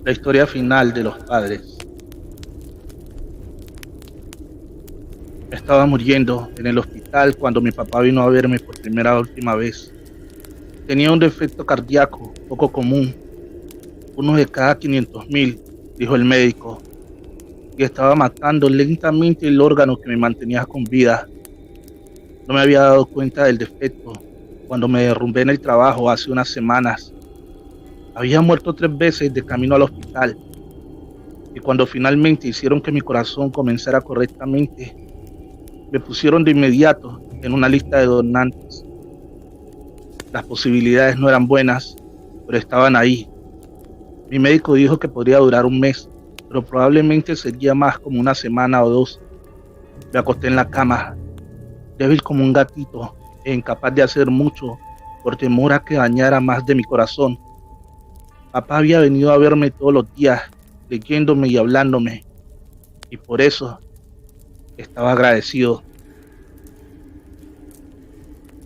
La historia final de los padres. Estaba muriendo en el hospital cuando mi papá vino a verme por primera última vez. Tenía un defecto cardíaco poco común, uno de cada 500.000, dijo el médico, y estaba matando lentamente el órgano que me mantenía con vida. No me había dado cuenta del defecto cuando me derrumbé en el trabajo hace unas semanas. Había muerto 3 veces de camino al hospital, y cuando finalmente hicieron que mi corazón comenzara correctamente, me pusieron de inmediato en una lista de donantes. Las posibilidades no eran buenas, pero estaban ahí. Mi médico dijo que podría durar un mes, pero probablemente sería más como una semana o dos. Me acosté en la cama, débil como un gatito e incapaz de hacer mucho por temor a que dañara más de mi corazón. Papá había venido a verme todos los días, leyéndome y hablándome, y por eso estaba agradecido.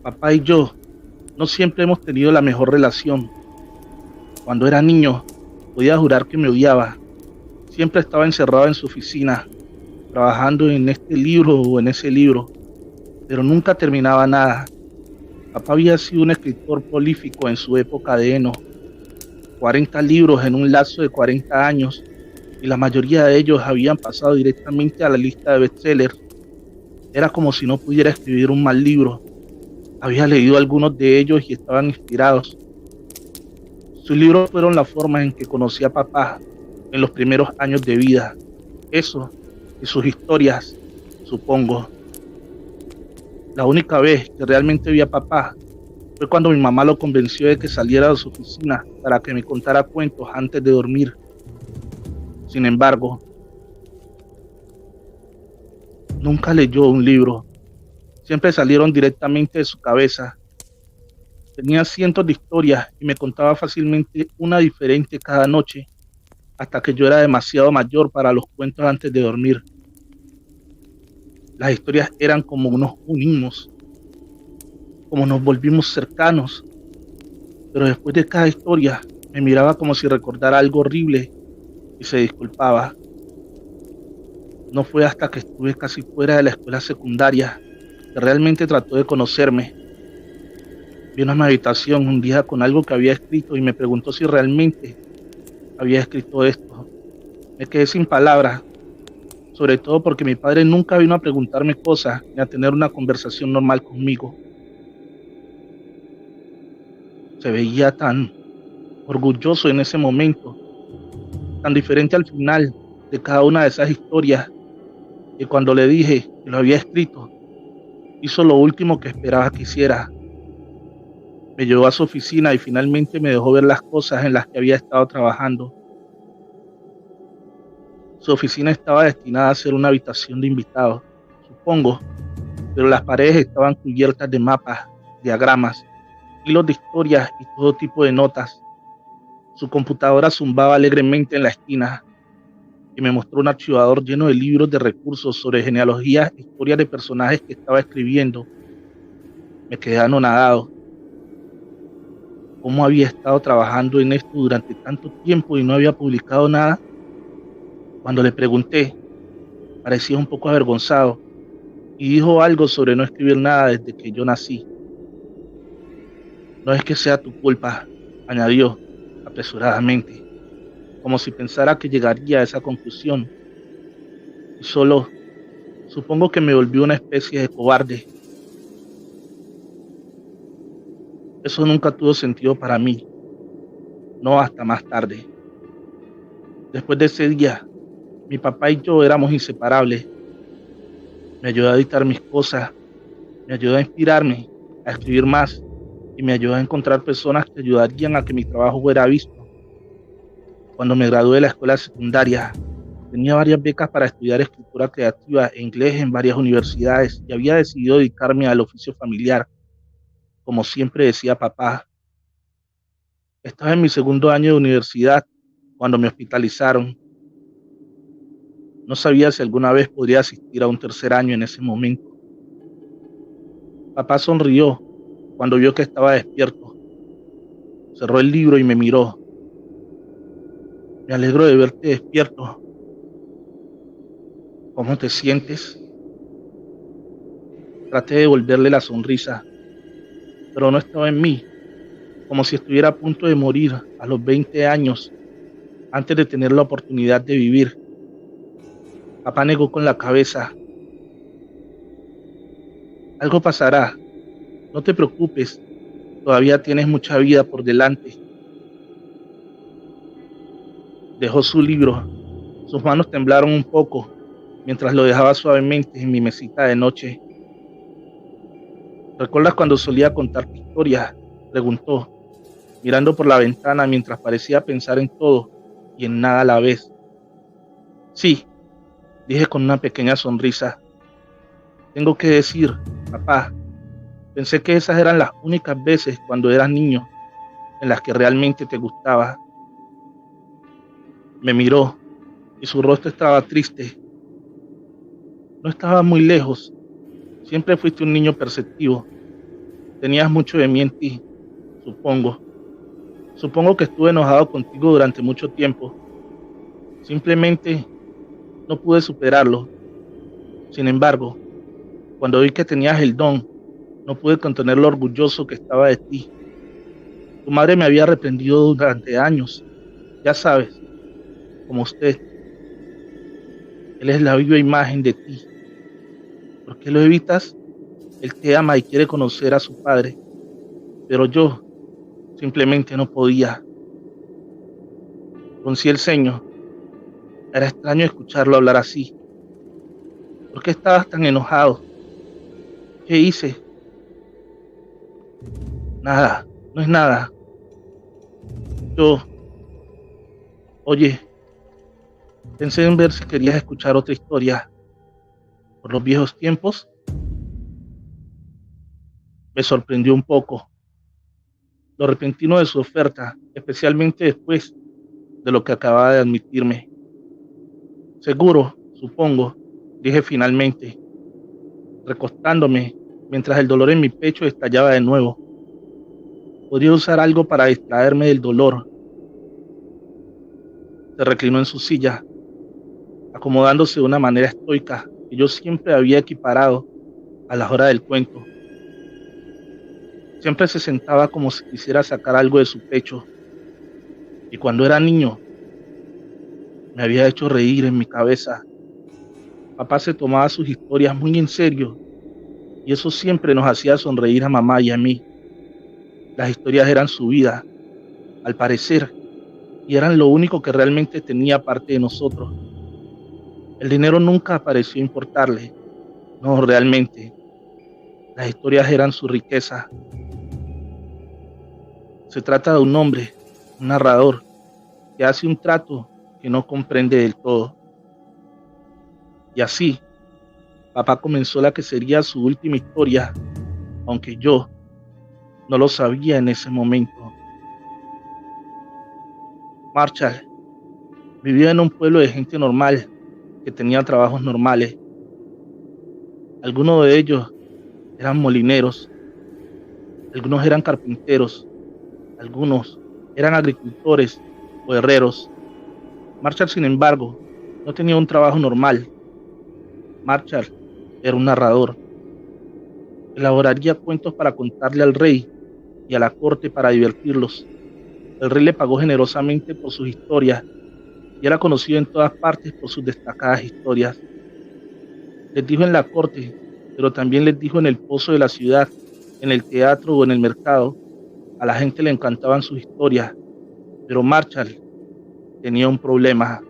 Papá y yo no siempre hemos tenido la mejor relación. Cuando era niño, podía jurar que me odiaba. Siempre estaba encerrado en su oficina, trabajando en este libro o en ese libro, pero nunca terminaba nada. Papá había sido un escritor prolífico en su época de heno, 40 libros en un lapso de 40 años, y la mayoría de ellos habían pasado directamente a la lista de bestsellers. Era como si no pudiera escribir un mal libro. Había leído algunos de ellos y estaban inspirados. Sus libros fueron la forma en que conocí a papá en los primeros años de vida. Eso y sus historias, supongo. La única vez que realmente vi a papá fue cuando mi mamá lo convenció de que saliera de su oficina para que me contara cuentos antes de dormir. Sin embargo, nunca leyó un libro. Siempre salieron directamente de su cabeza. Tenía cientos de historias y me contaba fácilmente una diferente cada noche, hasta que yo era demasiado mayor para los cuentos antes de dormir. Las historias eran como unos unimos, como nos volvimos cercanos, pero después de cada historia me miraba como si recordara algo horrible y se disculpaba. No fue hasta que estuve casi fuera de la escuela secundaria que realmente trató de conocerme. Vino a mi habitación un día con algo que había escrito y me preguntó si realmente había escrito esto. Me quedé sin palabras, sobre todo porque mi padre nunca vino a preguntarme cosas ni a tener una conversación normal conmigo. Se veía tan orgulloso en ese momento, tan diferente al final de cada una de esas historias, que cuando le dije que lo había escrito, hizo lo último que esperaba que hiciera. Me llevó a su oficina y finalmente me dejó ver las cosas en las que había estado trabajando. Su oficina estaba destinada a ser una habitación de invitados, supongo, pero las paredes estaban cubiertas de mapas, diagramas, hilos de historias y todo tipo de notas. Su computadora zumbaba alegremente en la esquina y me mostró un archivador lleno de libros de recursos sobre genealogías e historias de personajes que estaba escribiendo. Me quedé anonadado. ¿Cómo había estado trabajando en esto durante tanto tiempo y no había publicado nada? Cuando le pregunté, parecía un poco avergonzado y dijo algo sobre no escribir nada desde que yo nací. No es que sea tu culpa, añadió apresuradamente, como si pensara que llegaría a esa conclusión. Y solo, supongo que me volvió una especie de cobarde. Eso nunca tuvo sentido para mí, no hasta más tarde. Después de ese día, mi papá y yo éramos inseparables. Me ayudó a editar mis cosas, me ayudó a inspirarme, a escribir más y me ayudó a encontrar personas que ayudarían a que mi trabajo fuera visto. Cuando me gradué de la escuela secundaria, tenía varias becas para estudiar escritura creativa e inglés en varias universidades y había decidido dedicarme al oficio familiar, como siempre decía papá. Estaba en mi segundo año de universidad cuando me hospitalizaron. No sabía si alguna vez podría asistir a un tercer año en ese momento. Papá sonrió cuando vio que estaba despierto. Cerró el libro y me miró. Me alegro de verte despierto. ¿Cómo te sientes? Traté de devolverle la sonrisa, pero no estaba en mí, como si estuviera a punto de morir a los 20 años, antes de tener la oportunidad de vivir. Papá negó con la cabeza. Algo pasará, no te preocupes, todavía tienes mucha vida por delante. Dejó su libro, sus manos temblaron un poco mientras lo dejaba suavemente en mi mesita de noche. ¿Recuerdas cuando solía contarte historias?, preguntó, mirando por la ventana mientras parecía pensar en todo y en nada a la vez. Sí, dije con una pequeña sonrisa. Tengo que decir, papá, pensé que esas eran las únicas veces cuando eras niño en las que realmente te gustaba. Me miró y su rostro estaba triste. No estaba muy lejos. Siempre fuiste un niño perceptivo. Tenías mucho de mí en ti, supongo. Supongo que estuve enojado contigo durante mucho tiempo. Simplemente no pude superarlo. Sin embargo, cuando vi que tenías el don, no pude contener lo orgulloso que estaba de ti. Tu madre me había reprendido durante años. Ya sabes, como usted. Él es la viva imagen de ti. ¿Por qué lo evitas? Él te ama y quiere conocer a su padre. Pero yo simplemente no podía. Fruncí el ceño. Era extraño escucharlo hablar así. ¿Por qué estabas tan enojado? ¿Qué hice? Nada, no es nada. Yo, oye, pensé en ver si querías escuchar otra historia. Por los viejos tiempos, me sorprendió un poco lo repentino de su oferta, especialmente después de lo que acababa de admitirme. Seguro, supongo, dije finalmente, recostándome mientras el dolor en mi pecho estallaba de nuevo. Podría usar algo para distraerme del dolor. Se reclinó en su silla, acomodándose de una manera estoica que yo siempre había equiparado a la hora del cuento. Siempre se sentaba como si quisiera sacar algo de su pecho, y cuando era niño me había hecho reír en mi cabeza. Papá se tomaba sus historias muy en serio, y eso siempre nos hacía sonreír a mamá y a mí. Las historias eran su vida, al parecer, y eran lo único que realmente tenía parte de nosotros. El dinero nunca pareció importarle. No, realmente. Las historias eran su riqueza. Se trata de un hombre, un narrador, que hace un trato que no comprende del todo. Y así, papá comenzó la que sería su última historia, aunque yo no lo sabía en ese momento. Marshall vivía en un pueblo de gente normal, que tenía trabajos normales. Algunos de ellos eran molineros, algunos eran carpinteros, algunos eran agricultores o herreros. Marshall, sin embargo, no tenía un trabajo normal. Marshall era un narrador. Elaboraría cuentos para contarle al rey y a la corte para divertirlos. El rey le pagó generosamente por sus historias y era conocido en todas partes por sus destacadas historias. Les dijo en la corte, pero también les dijo en el pozo de la ciudad, en el teatro o en el mercado. A la gente le encantaban sus historias, pero Marshall tenía un problema.